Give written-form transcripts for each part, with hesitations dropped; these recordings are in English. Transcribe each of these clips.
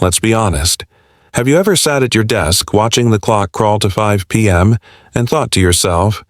let's be honest. Have you ever sat at your desk watching the clock crawl to 5 p.m. and thought to yourself,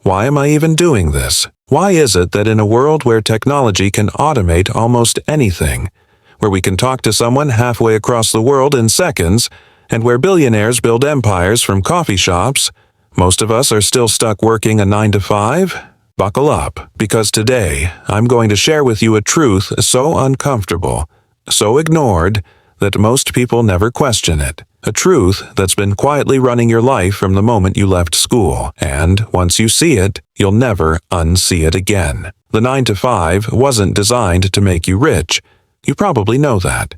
why am I even doing this? Why is it that in a world where technology can automate almost anything, where we can talk to someone halfway across the world in seconds, and where billionaires build empires from coffee shops, most of us are still stuck working a 9-to-5? Buckle up, because today I'm going to share with you a truth so uncomfortable, so ignored, that most people never question it. A truth that's been quietly running your life from the moment you left school, and once you see it, you'll never unsee it again. The 9-to-5 wasn't designed to make you rich. You probably know that.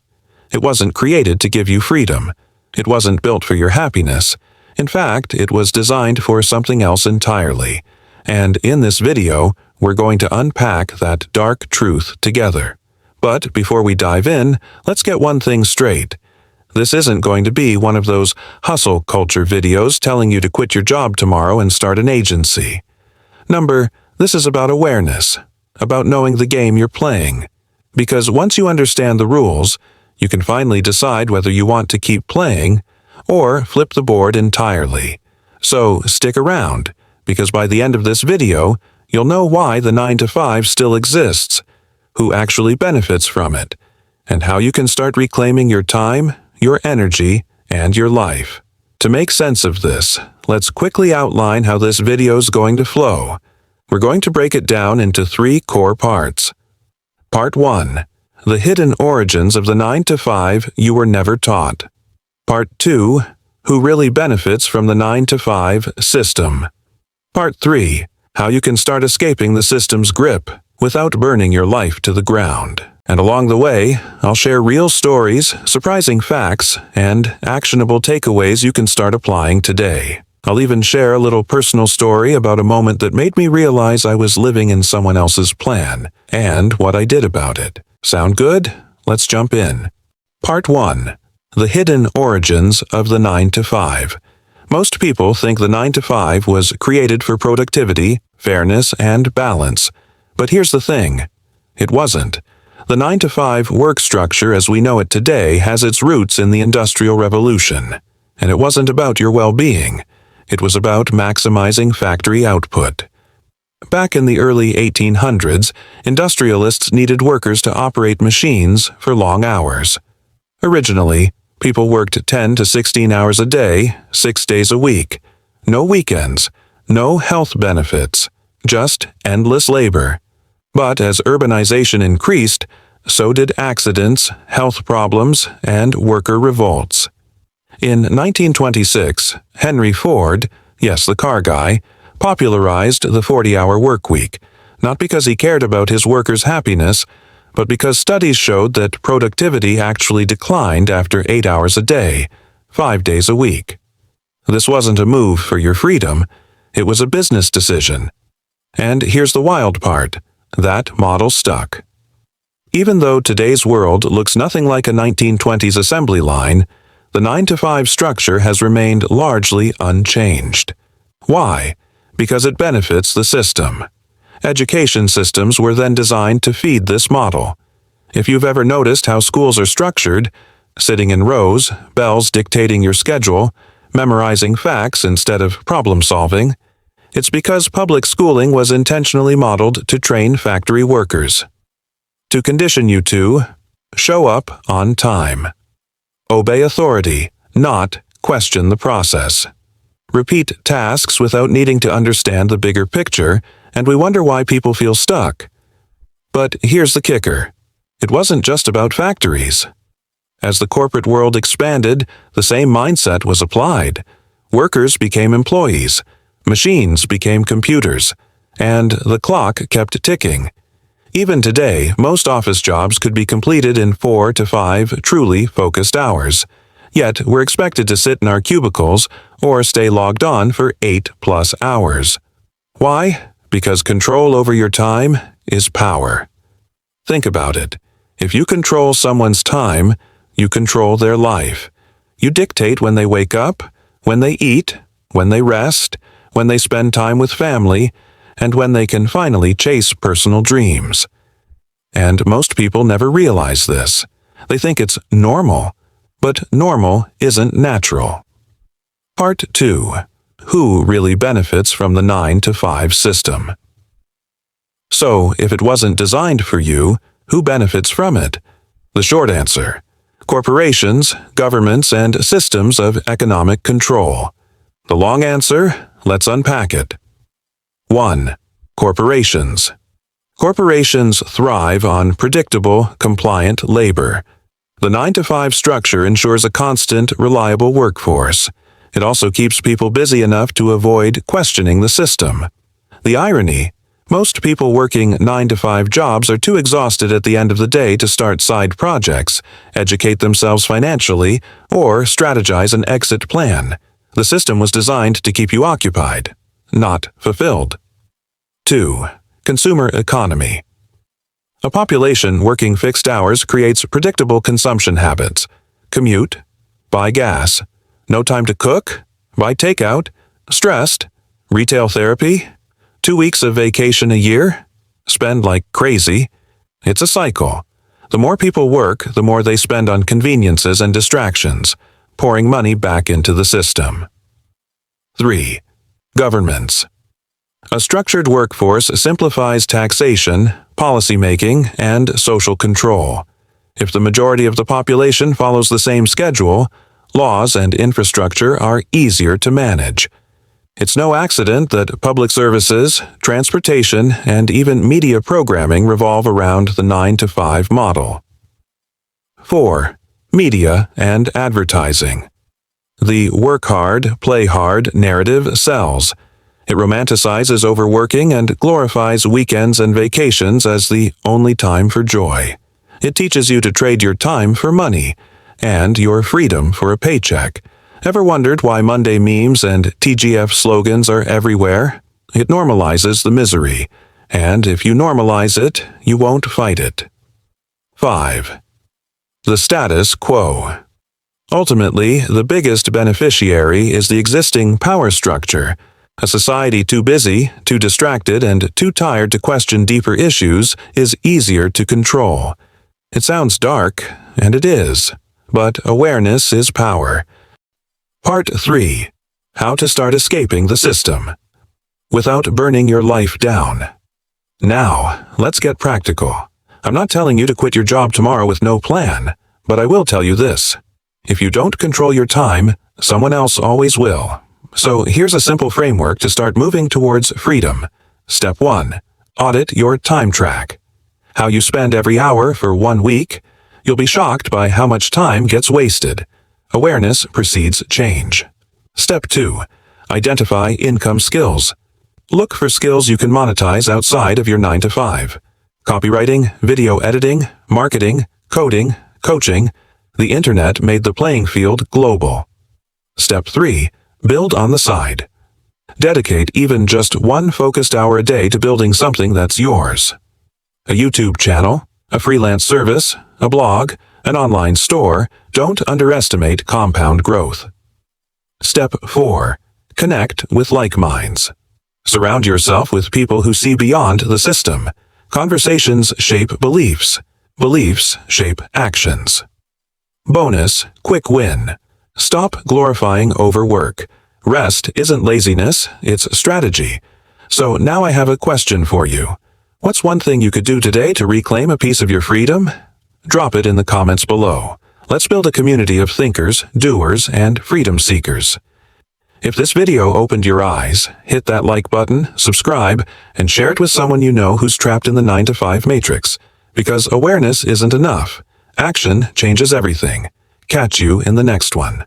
It wasn't created to give you freedom. It wasn't built for your happiness. In fact, it was designed for something else entirely. And in this video, we're going to unpack that dark truth together. But before we dive in, let's get one thing straight. This isn't going to be one of those hustle culture videos telling you to quit your job tomorrow and start an agency. This is about awareness, about knowing the game you're playing. Because once you understand the rules, you can finally decide whether you want to keep playing or flip the board entirely. So stick around, because by the end of this video, you'll know why the 9-to-5 still exists, who actually benefits from it, and how you can start reclaiming your time, your energy, and your life. To make sense of this, let's quickly outline how this video's going to flow. We're going to break it down into 3 core parts. Part 1. The hidden origins of the 9-to-5 you were never taught. Part 2. Who really benefits from the 9-to-5 system. Part 3. How you can start escaping the system's grip without burning your life to the ground. And along the way, I'll share real stories, surprising facts, and actionable takeaways you can start applying today. I'll even share a little personal story about a moment that made me realize I was living in someone else's plan, and what I did about it. Sound good? Let's jump in. Part 1. The hidden origins of the 9-to-5. Most people think the 9-to-5 was created for productivity, fairness, and balance. But here's the thing. It wasn't. The 9-to-5 work structure as we know it today has its roots in the Industrial Revolution. And it wasn't about your well-being. It was about maximizing factory output. Back in the early 1800s, industrialists needed workers to operate machines for long hours. Originally, people worked 10 to 16 hours a day, 6 days a week. No weekends, no health benefits, just endless labor. But as urbanization increased, so did accidents, health problems, and worker revolts. In 1926, Henry Ford, yes, the car guy, popularized the 40-hour workweek, not because he cared about his workers' happiness, but because studies showed that productivity actually declined after 8 hours a day, 5 days a week. This wasn't a move for your freedom, it was a business decision. And here's the wild part. That model stuck. Even though today's world looks nothing like a 1920s assembly line, the 9-to-5 structure has remained largely unchanged. Why? Because it benefits the system. Education systems were then designed to feed this model. If you've ever noticed how schools are structured, sitting in rows, bells dictating your schedule, memorizing facts instead of problem solving, it's because public schooling was intentionally modeled to train factory workers. To condition you to show up on time. Obey authority, not question the process. Repeat tasks without needing to understand the bigger picture, and we wonder why people feel stuck. But here's the kicker. It wasn't just about factories. As the corporate world expanded, the same mindset was applied. Workers became employees. Machines became computers, and the clock kept ticking. Even today, most office jobs could be completed in 4 to 5 truly focused hours. Yet, we're expected to sit in our cubicles or stay logged on for 8+ hours. Why? Because control over your time is power. Think about it. If you control someone's time, you control their life. You dictate when they wake up, when they eat, when they rest, when they spend time with family, and when they can finally chase personal dreams. And most people never realize this. They think it's normal. but normal isn't natural. Part 2. Who really benefits from the 9-to-5 system? So, if it wasn't designed for you, who benefits from it? The short answer: corporations, governments, and systems of economic control. The long answer: let's unpack it. 1. Corporations. Corporations thrive on predictable, compliant labor. The 9-to-5 structure ensures a constant, reliable workforce. It also keeps people busy enough to avoid questioning the system. The irony: most people working 9-to-5 jobs are too exhausted at the end of the day to start side projects, educate themselves financially, or strategize an exit plan. The system was designed to keep you occupied, not fulfilled. 2. Consumer economy. A population working fixed hours creates predictable consumption habits. Commute, buy gas. No time to cook, buy takeout. Stressed, retail therapy. 2 weeks of vacation a year, spend like crazy. It's a cycle. The more people work, the more they spend on conveniences and distractions, pouring money back into the system. 3. Governments. A structured workforce simplifies taxation, policymaking, and social control. If the majority of the population follows the same schedule, laws and infrastructure are easier to manage. It's no accident that public services, transportation, and even media programming revolve around the 9-to-5 model. 4. Media and advertising. The work hard, play hard narrative sells. It romanticizes overworking and glorifies weekends and vacations as the only time for joy. It teaches you to trade your time for money and your freedom for a paycheck. Ever wondered why Monday memes and TGF slogans are everywhere? It normalizes the misery, and if you normalize it, you won't fight it. 5. The status quo. Ultimately, the biggest beneficiary is the existing power structure. A society too busy, too distracted, and too tired to question deeper issues is easier to control. It sounds dark, and it is, but awareness is power. Part 3. How to start escaping the system without burning your life down. Now, let's get practical. I'm not telling you to quit your job tomorrow with no plan, but I will tell you this. If you don't control your time, someone else always will. So here's a simple framework to start moving towards freedom. Step 1. Audit your time track. How you spend every hour for 1 week. You'll be shocked by how much time gets wasted. Awareness precedes change. Step 2. Identify income skills. Look for skills you can monetize outside of your 9-to-5. Copywriting, video editing, marketing, coding, coaching. The internet made the playing field global. Step 3. Build on the side. Dedicate even just 1 focused hour a day to building something that's yours. A YouTube channel, a freelance service, a blog, an online store. Don't underestimate compound growth. Step 4. Connect with like minds. Surround yourself with people who see beyond the system. Conversations shape beliefs. Beliefs shape actions. Bonus, quick win. Stop glorifying overwork. Rest isn't laziness, it's strategy. So now I have a question for you. What's one thing you could do today to reclaim a piece of your freedom? Drop it in the comments below. Let's build a community of thinkers, doers, and freedom seekers. If this video opened your eyes, hit that like button, subscribe, and share it with someone you know who's trapped in the 9-to-5 matrix. Because awareness isn't enough. Action changes everything. Catch you in the next one.